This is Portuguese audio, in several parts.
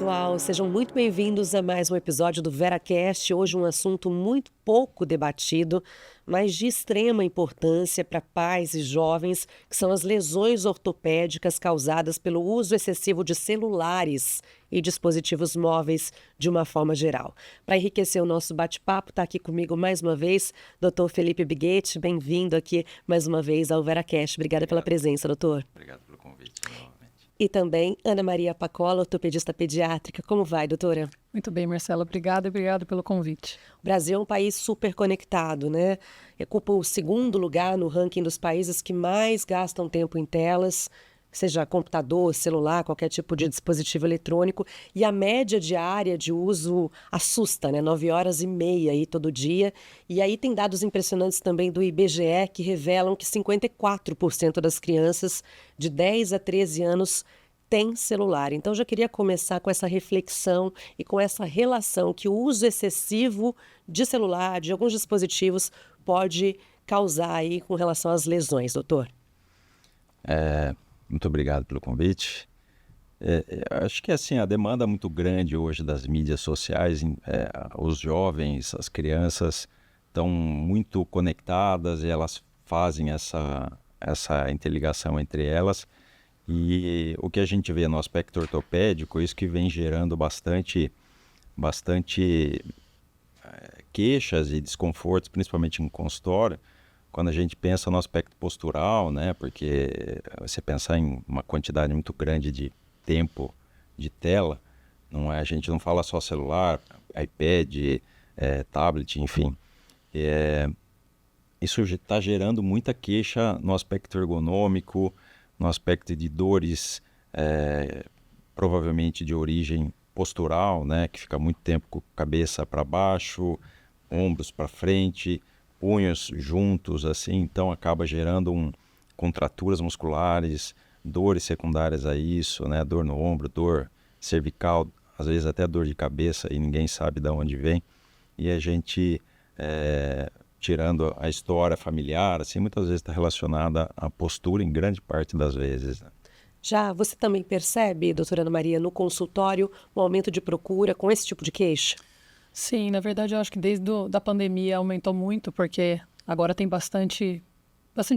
pessoal, sejam muito bem-vindos a mais um episódio do VeraCast. Hoje um assunto muito pouco debatido, mas de extrema importância para pais e jovens, que são as lesões ortopédicas causadas pelo uso excessivo de celulares e dispositivos móveis de uma forma geral. Para enriquecer o nosso bate-papo, está aqui comigo mais uma vez Dr. Felipe Biguetti. Bem-vindo aqui mais uma vez ao VeraCast. Obrigada pela presença, doutor. Obrigado pelo convite. E também Ana Maria Pacola, ortopedista pediátrica. Como vai, doutora? Muito bem, Marcela. Obrigada e obrigado pelo convite. O Brasil é um país super conectado, né? Ocupa o segundo lugar no ranking dos países que mais gastam tempo em telas, seja computador, celular, qualquer tipo de dispositivo eletrônico. E a média diária de uso assusta, né? 9 horas e meia aí todo dia. E aí tem dados impressionantes também do IBGE que revelam que 54% das crianças de 10 a 13 anos têm celular. Então, já queria começar com essa reflexão e com essa relação que o uso excessivo de celular, de alguns dispositivos, pode causar aí com relação às lesões, doutor. Muito obrigado pelo convite. Acho que assim, a demanda muito grande hoje das mídias sociais, os jovens, as crianças estão muito conectadas e elas fazem essa interligação entre elas. E o que a gente vê no aspecto ortopédico, isso que vem gerando bastante queixas e desconfortos, principalmente em consultório, quando a gente pensa no aspecto postural, né? Porque você pensar em uma quantidade muito grande de tempo de tela, a gente não fala só celular, iPad, tablet, enfim. Isso está gerando muita queixa no aspecto ergonômico, no aspecto de dores, provavelmente de origem postural, né? Que fica muito tempo com a cabeça para baixo, ombros para frente, punhos juntos, assim, então acaba gerando contraturas musculares, dores secundárias a isso, né? Dor no ombro, dor cervical, às vezes até dor de cabeça e ninguém sabe de onde vem. E a gente, tirando a história familiar, assim, muitas vezes está relacionada à postura em grande parte das vezes, né? Já você também percebe, doutora Ana Maria, no consultório, um aumento de procura com esse tipo de queixa? Sim, na verdade eu acho que desde a pandemia aumentou muito, porque agora tem bastante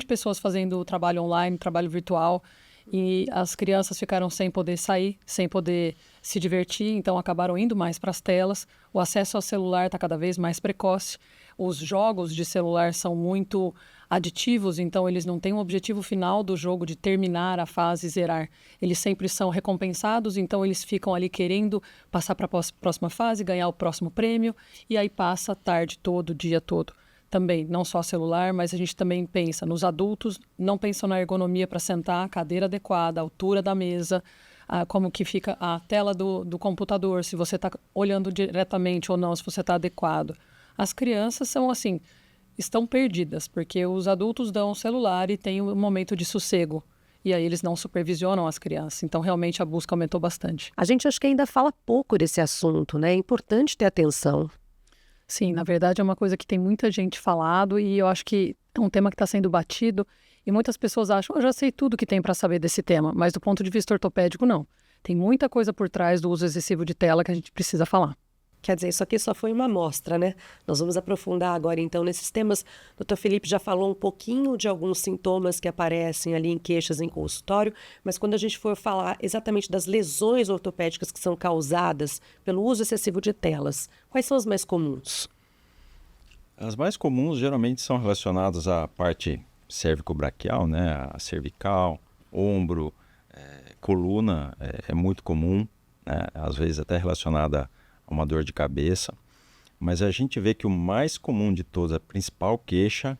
pessoas fazendo trabalho online, trabalho virtual, e as crianças ficaram sem poder sair, sem poder se divertir, então acabaram indo mais para as telas. O acesso ao celular está cada vez mais precoce. Os jogos de celular são muito aditivos, então eles não têm um objetivo final do jogo de terminar a fase e zerar. Eles sempre são recompensados, então eles ficam ali querendo passar para a próxima fase, ganhar o próximo prêmio, e aí passa a tarde todo, o dia todo. Também, não só celular, mas a gente também pensa nos adultos, não pensam na ergonomia para sentar, a cadeira adequada, a altura da mesa, como que fica a tela do computador, se você está olhando diretamente ou não, se você está adequado. As crianças são assim, estão perdidas, porque os adultos dão o celular e tem um momento de sossego. E aí eles não supervisionam as crianças. Então, realmente, a busca aumentou bastante. A gente acho que ainda fala pouco desse assunto, né? É importante ter atenção. Sim, na verdade é uma coisa que tem muita gente falado e eu acho que é um tema que está sendo batido e muitas pessoas acham, eu já sei tudo que tem para saber desse tema, mas do ponto de vista ortopédico, não. Tem muita coisa por trás do uso excessivo de tela que a gente precisa falar. Quer dizer, isso aqui só foi uma amostra, né? Nós vamos aprofundar agora, então, nesses temas. Dr. Felipe já falou um pouquinho de alguns sintomas que aparecem ali em queixas em consultório, mas quando a gente for falar exatamente das lesões ortopédicas que são causadas pelo uso excessivo de telas, quais são as mais comuns? As mais comuns geralmente são relacionadas à parte cérvico-braquial, né? A cervical, ombro, coluna, é muito comum, né? Às vezes até relacionada a uma dor de cabeça, mas a gente vê que o mais comum de todas, a principal queixa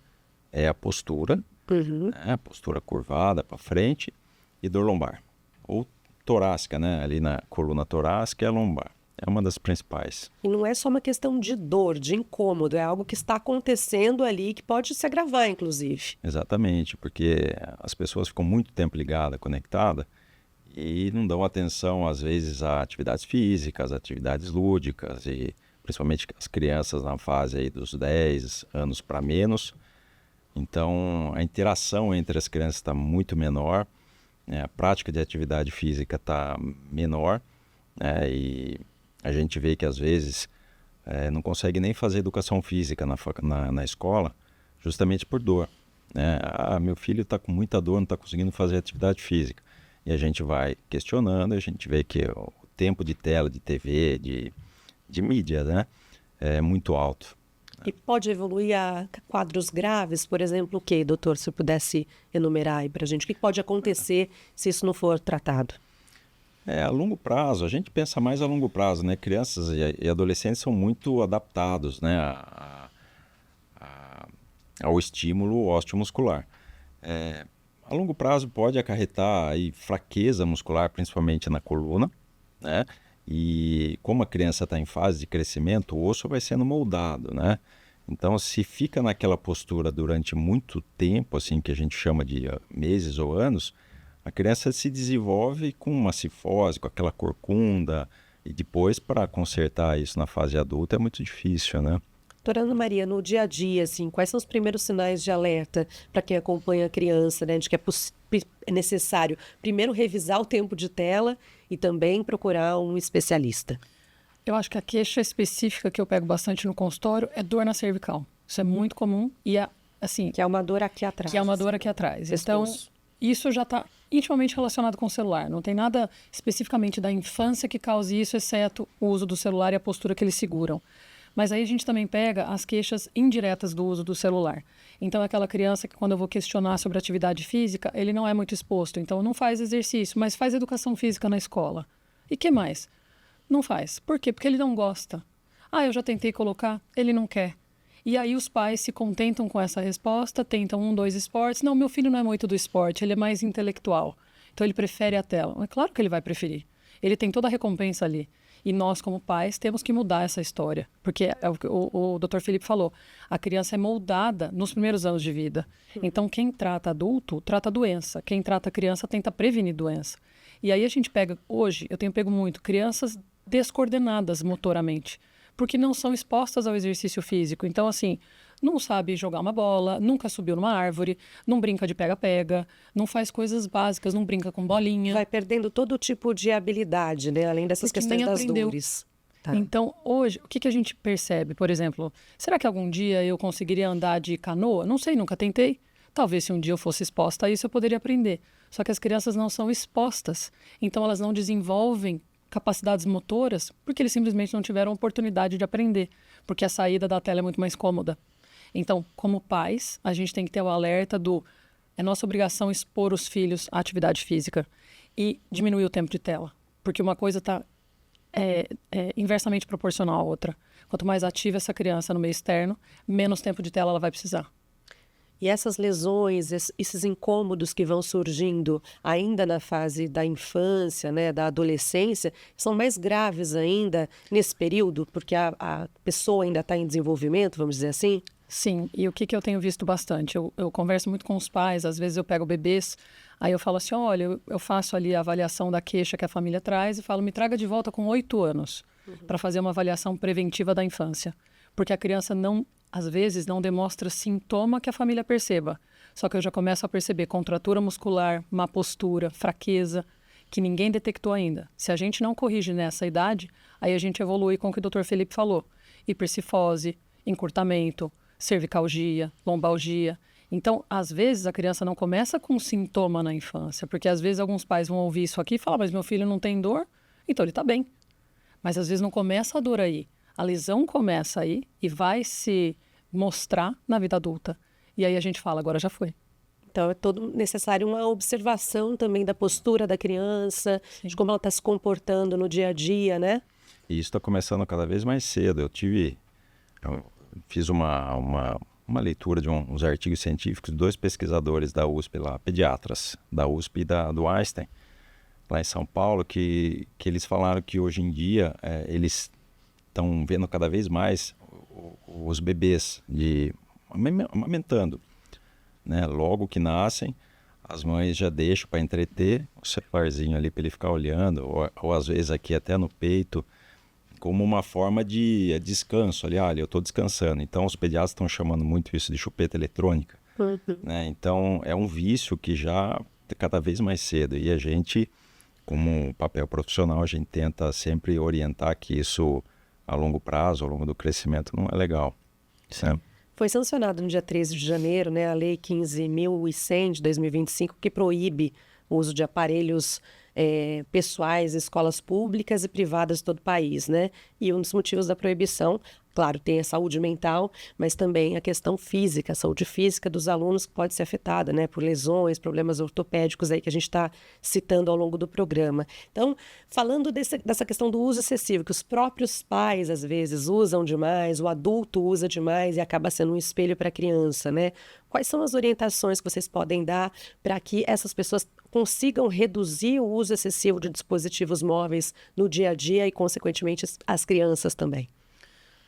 é a postura, né? A postura curvada para frente e dor lombar, ou torácica, né? Ali na coluna torácica e a lombar, é uma das principais. E não é só uma questão de dor, de incômodo, é algo que está acontecendo ali que pode se agravar, inclusive. Exatamente, porque as pessoas ficam muito tempo ligadas, conectadas, e não dão atenção, às vezes, a atividades físicas, atividades lúdicas, e principalmente as crianças na fase aí dos 10 anos para menos. Então, a interação entre as crianças está muito menor, né? A prática de atividade física está menor, né? E a gente vê que às vezes não consegue nem fazer educação física na escola, justamente por dor, né? Meu filho está com muita dor, não está conseguindo fazer atividade física. E a gente vai questionando, a gente vê que o tempo de tela, de TV, de mídia, né, é muito alto. E pode evoluir a quadros graves, por exemplo, o que, doutor, se eu pudesse enumerar aí para a gente? O que pode acontecer se isso não for tratado? A longo prazo, a gente pensa mais a longo prazo, né? Crianças e adolescentes são muito adaptados, né, ao estímulo osteomuscular. A longo prazo pode acarretar aí fraqueza muscular, principalmente na coluna, né? E como a criança está em fase de crescimento, o osso vai sendo moldado, né? Então, se fica naquela postura durante muito tempo, assim, que a gente chama de meses ou anos, a criança se desenvolve com uma cifose, com aquela corcunda, e depois, para consertar isso na fase adulta, é muito difícil, né? Doutora Ana Maria, no dia a dia, assim, quais são os primeiros sinais de alerta para quem acompanha a criança, né, de que é necessário primeiro revisar o tempo de tela e também procurar um especialista? Eu acho que a queixa específica que eu pego bastante no consultório é dor na cervical. Isso é muito comum e assim... Que é uma dor aqui atrás. Que é uma dor aqui atrás. Então, isso já está intimamente relacionado com o celular. Não tem nada especificamente da infância que cause isso, exceto o uso do celular e a postura que eles seguram. Mas aí a gente também pega as queixas indiretas do uso do celular. Então, é aquela criança que, quando eu vou questionar sobre atividade física, ele não é muito exposto. Então, não faz exercício, mas faz educação física na escola. E que mais? Não faz. Por quê? Porque ele não gosta. Eu já tentei colocar, ele não quer. E aí os pais se contentam com essa resposta, tentam 2 esportes. Não, meu filho não é muito do esporte, ele é mais intelectual. Então, ele prefere a tela. É claro que ele vai preferir. Ele tem toda a recompensa ali. E nós, como pais, temos que mudar essa história. Porque é o que o Dr. Felipe falou. A criança é moldada nos primeiros anos de vida. Então, quem trata adulto, trata doença. Quem trata criança, tenta prevenir doença. E aí a gente pega, hoje, eu tenho pego muito, crianças descoordenadas motoramente. Porque não são expostas ao exercício físico. Então, assim, não sabe jogar uma bola, nunca subiu numa árvore, não brinca de pega-pega, não faz coisas básicas, não brinca com bolinha. Vai perdendo todo tipo de habilidade, né? Além dessas Porque questões nem das aprendeu. dores. Tá. Então, hoje, o que a gente percebe? Por exemplo, será que algum dia eu conseguiria andar de canoa? Não sei, nunca tentei. Talvez se um dia eu fosse exposta a isso, eu poderia aprender. Só que as crianças não são expostas. Então, elas não desenvolvem capacidades motoras porque eles simplesmente não tiveram oportunidade de aprender. Porque a saída da tela é muito mais cômoda. Então, como pais, a gente tem que ter o alerta é nossa obrigação expor os filhos à atividade física e diminuir o tempo de tela. Porque uma coisa está inversamente proporcional à outra. Quanto mais ativa essa criança no meio externo, menos tempo de tela ela vai precisar. E essas lesões, esses incômodos que vão surgindo ainda na fase da infância, né, da adolescência, são mais graves ainda nesse período, porque a pessoa ainda está em desenvolvimento, vamos dizer assim? Sim, e o que eu tenho visto bastante? Eu converso muito com os pais, às vezes eu pego bebês, aí eu falo assim, olha, eu faço ali a avaliação da queixa que a família traz e falo, me traga de volta com 8 anos, para fazer uma avaliação preventiva da infância. Porque a criança às vezes não demonstra sintoma que a família perceba. Só que eu já começo a perceber contratura muscular, má postura, fraqueza, que ninguém detectou ainda. Se a gente não corrige nessa idade, aí a gente evolui com o que o Dr. Felipe falou. Hipercifose, encurtamento, cervicalgia, lombalgia. Então, às vezes, a criança não começa com sintoma na infância, porque às vezes alguns pais vão ouvir isso aqui e falar, mas meu filho não tem dor, então ele está bem. Mas às vezes não começa a dor aí. A lesão começa aí e vai se mostrar na vida adulta. E aí a gente fala, agora já foi. Então, é todo necessário uma observação também da postura da criança, Sim. de como ela está se comportando no dia a dia, né? E isso está começando cada vez mais cedo. Eu fiz uma leitura de uns artigos científicos de 2 pesquisadores da USP, lá, pediatras da USP e do Einstein, lá em São Paulo, que eles falaram que hoje em dia eles estão vendo cada vez mais os bebês amamentando, né? Logo que nascem, as mães já deixam para entreter o celularzinho ali para ele ficar olhando, ou às vezes aqui até no peito, como uma forma de descanso. Ali, olha, eu estou descansando. Então, os pediatras estão chamando muito isso de chupeta eletrônica. Né? Então, é um vício que já cada vez mais cedo. E a gente como papel profissional, a gente tenta sempre orientar que isso, a longo prazo, ao longo do crescimento, não é legal. Né? Foi sancionado no dia 13 de janeiro, né, a Lei 15.100 de 2025, que proíbe o uso de aparelhos pessoais em escolas públicas e privadas de todo o país, né? E um dos motivos da proibição, claro, tem a saúde mental, mas também a questão física, a saúde física dos alunos que pode ser afetada, né, por lesões, problemas ortopédicos aí que a gente está citando ao longo do programa. Então, falando dessa questão do uso excessivo, que os próprios pais, às vezes, usam demais, o adulto usa demais e acaba sendo um espelho para a criança, né? Quais são as orientações que vocês podem dar para que essas pessoas consigam reduzir o uso excessivo de dispositivos móveis no dia a dia e, consequentemente, as crianças também?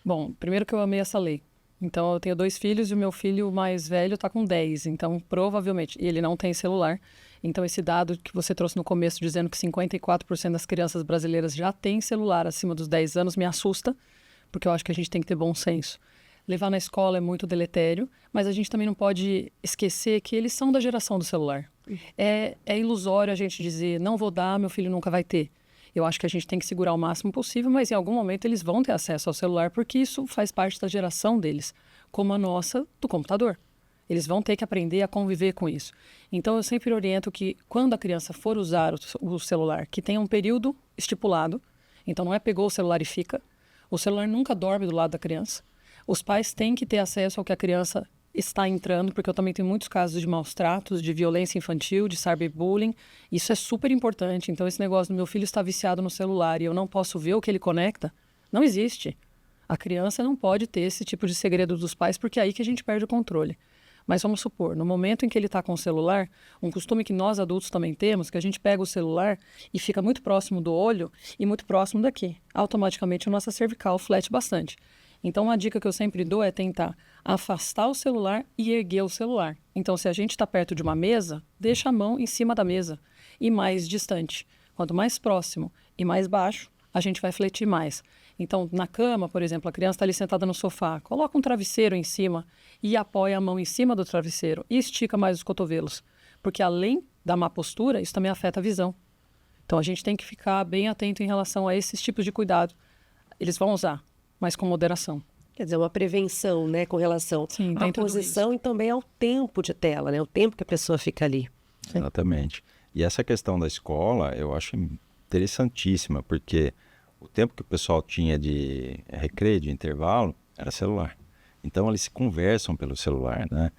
Bom, primeiro que eu amei essa lei. Então, eu tenho 2 filhos e o meu filho mais velho está com 10. Então, provavelmente, e ele não tem celular. Então, esse dado que você trouxe no começo, dizendo que 54% das crianças brasileiras já têm celular acima dos 10 anos, me assusta, porque eu acho que a gente tem que ter bom senso. Levar na escola é muito deletério, mas a gente também não pode esquecer que eles são da geração do celular. É ilusório a gente dizer, não vou dar, meu filho nunca vai ter. Eu acho que a gente tem que segurar o máximo possível, mas em algum momento eles vão ter acesso ao celular, porque isso faz parte da geração deles, como a nossa do computador. Eles vão ter que aprender a conviver com isso. Então, eu sempre oriento que, quando a criança for usar o celular, que tenha um período estipulado, então não é pegou o celular e fica, o celular nunca dorme do lado da criança. Os pais têm que ter acesso ao que a criança está entrando, porque eu também tenho muitos casos de maus tratos, de violência infantil, de cyberbullying. Isso é super importante. Então, esse negócio do meu filho está viciado no celular e eu não posso ver o que ele conecta, não existe. A criança não pode ter esse tipo de segredo dos pais, porque é aí que a gente perde o controle. Mas vamos supor, no momento em que ele está com o celular, um costume que nós adultos também temos, que a gente pega o celular e fica muito próximo do olho e muito próximo daqui. Automaticamente a nossa cervical flete bastante. Então, uma dica que eu sempre dou é tentar afastar o celular e erguer o celular. Então, se a gente está perto de uma mesa, deixa a mão em cima da mesa e mais distante. Quanto mais próximo e mais baixo, a gente vai fletir mais. Então, na cama, por exemplo, a criança está ali sentada no sofá, coloca um travesseiro em cima e apoia a mão em cima do travesseiro e estica mais os cotovelos. Porque além da má postura, isso também afeta a visão. Então, a gente tem que ficar bem atento em relação a esses tipos de cuidado. Eles vão usar, mas com moderação. Quer dizer, uma prevenção, né, com relação à posição e também ao tempo de tela, né, o tempo que a pessoa fica ali. Exatamente. E essa questão da escola, eu acho interessantíssima, porque o tempo que o pessoal tinha de recreio, de intervalo, era celular. Então, eles se conversam pelo celular, né?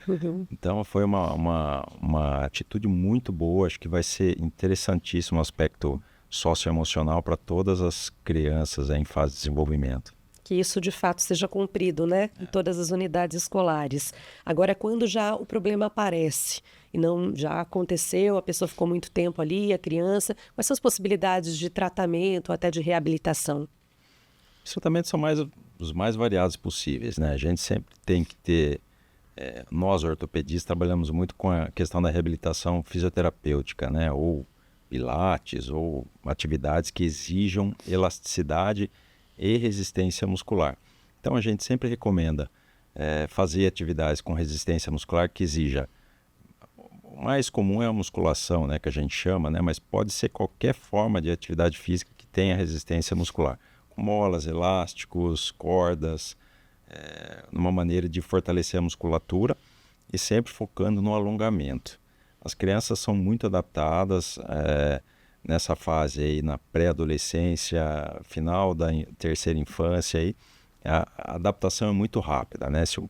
Então, foi uma atitude muito boa, acho que vai ser interessantíssimo o aspecto socioemocional para todas as crianças em fase de desenvolvimento. Que isso de fato seja cumprido, né, em todas as unidades escolares. Agora, quando já o problema aparece e não já aconteceu, a pessoa ficou muito tempo ali, a criança, quais são as possibilidades de tratamento, até de reabilitação? Os tratamentos são os mais variados possíveis, né? A gente sempre tem que ter, nós ortopedistas trabalhamos muito com a questão da reabilitação fisioterapêutica, né? Ou pilates, ou atividades que exijam elasticidade e resistência muscular. Então, a gente sempre recomenda fazer atividades com resistência muscular que exija. O mais comum é a musculação, né, que a gente chama, né, mas pode ser qualquer forma de atividade física que tenha resistência muscular. Com molas, elásticos, cordas, numa maneira de fortalecer a musculatura e sempre focando no alongamento. As crianças são muito adaptadas nessa fase aí, na pré-adolescência, final da terceira infância, aí, a adaptação é muito rápida, né? Se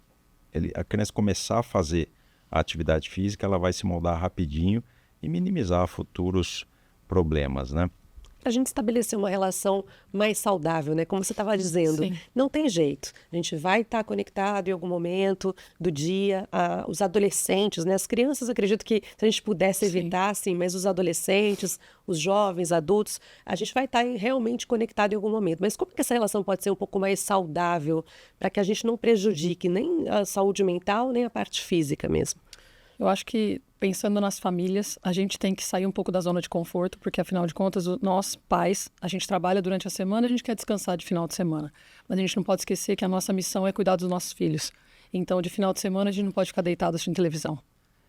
a criança começar a fazer a atividade física, ela vai se moldar rapidinho e minimizar futuros problemas, né? A gente estabelecer uma relação mais saudável, né? Como você estava dizendo, Sim. Não tem jeito. A gente vai estar conectado em algum momento do dia. Os adolescentes, né? As crianças, acredito que se a gente pudesse evitar, sim, mas os adolescentes, os jovens, adultos, a gente vai estar realmente conectado em algum momento. Mas como que essa relação pode ser um pouco mais saudável para que a gente não prejudique nem a saúde mental, nem a parte física mesmo? Eu acho que, pensando nas famílias, a gente tem que sair um pouco da zona de conforto, porque, afinal de contas, nós, pais, a gente trabalha durante a semana, a gente quer descansar de final de semana. Mas a gente não pode esquecer que a nossa missão é cuidar dos nossos filhos. Então, de final de semana, a gente não pode ficar deitado assistindo televisão.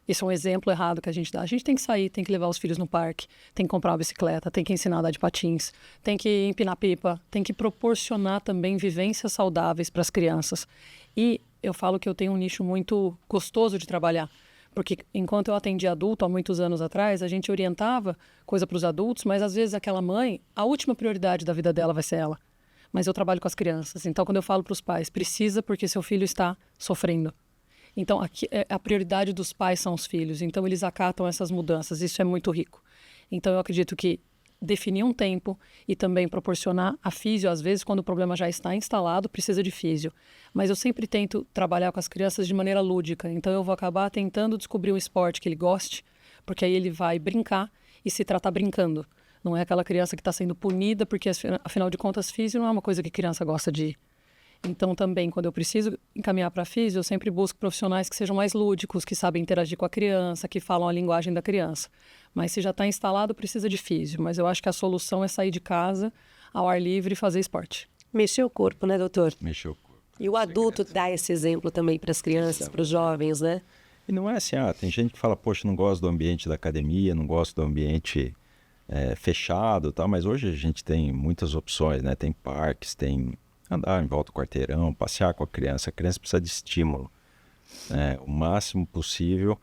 Isso é um exemplo errado que a gente dá. A gente tem que sair, tem que levar os filhos no parque, tem que comprar uma bicicleta, tem que ensinar a andar de patins, tem que empinar pipa, tem que proporcionar também vivências saudáveis para as crianças. E eu falo que eu tenho um nicho muito gostoso de trabalhar, porque enquanto eu atendi adulto há muitos anos atrás, a gente orientava coisa para os adultos, mas às vezes aquela mãe, a última prioridade da vida dela vai ser ela. Mas eu trabalho com as crianças, então quando eu falo para os pais, precisa porque seu filho está sofrendo. Então, aqui, a prioridade dos pais são os filhos. Então, eles acatam essas mudanças. Isso é muito rico. Então, eu acredito que definir um tempo e também proporcionar a físio, às vezes, quando o problema já está instalado, precisa de físio. Mas eu sempre tento trabalhar com as crianças de maneira lúdica. Então, eu vou acabar tentando descobrir um esporte que ele goste, porque aí ele vai brincar e se tratar brincando. Não é aquela criança que está sendo punida, porque, afinal de contas, físio não é uma coisa que criança gosta de ir. Então, também, quando eu preciso encaminhar para a físio, eu sempre busco profissionais que sejam mais lúdicos, que sabem interagir com a criança, que falam a linguagem da criança. Mas se já está instalado, precisa de físio. Mas eu acho que a solução é sair de casa, ao ar livre e fazer esporte. Mexer o corpo, né, doutor? Mexer o corpo. E o adulto dá esse exemplo também para as crianças, para os jovens, né? E não é assim, tem gente que fala, poxa, não gosto do ambiente da academia, não gosto do ambiente fechado, tá? Mas hoje a gente tem muitas opções, né? Tem parques, tem andar em volta do quarteirão, passear com a criança. A criança precisa de estímulo, né? O máximo possível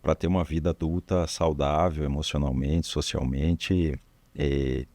para ter uma vida adulta saudável, emocionalmente, socialmente e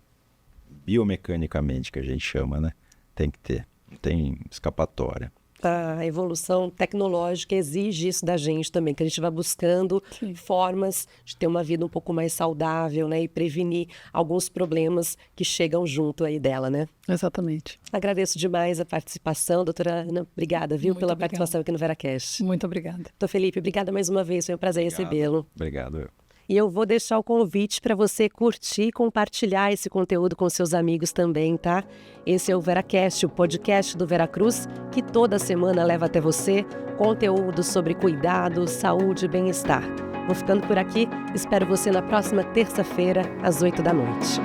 biomecanicamente, que a gente chama, né? Tem que ter, não tem escapatória. A evolução tecnológica exige isso da gente também, que a gente vai buscando formas de ter uma vida um pouco mais saudável, né? E prevenir alguns problemas que chegam junto aí dela, né? Exatamente. Agradeço demais a participação, doutora Ana. Obrigada, viu, pela participação aqui no VeraCast. Muito obrigada. Doutor Felipe, obrigada mais uma vez, foi um prazer recebê-lo. Obrigado. E eu vou deixar o convite para você curtir e compartilhar esse conteúdo com seus amigos também, tá? Esse é o VeraCast, o podcast do Veracruz, que toda semana leva até você conteúdo sobre cuidado, saúde e bem-estar. Vou ficando por aqui, espero você na próxima terça-feira, às 8 da noite.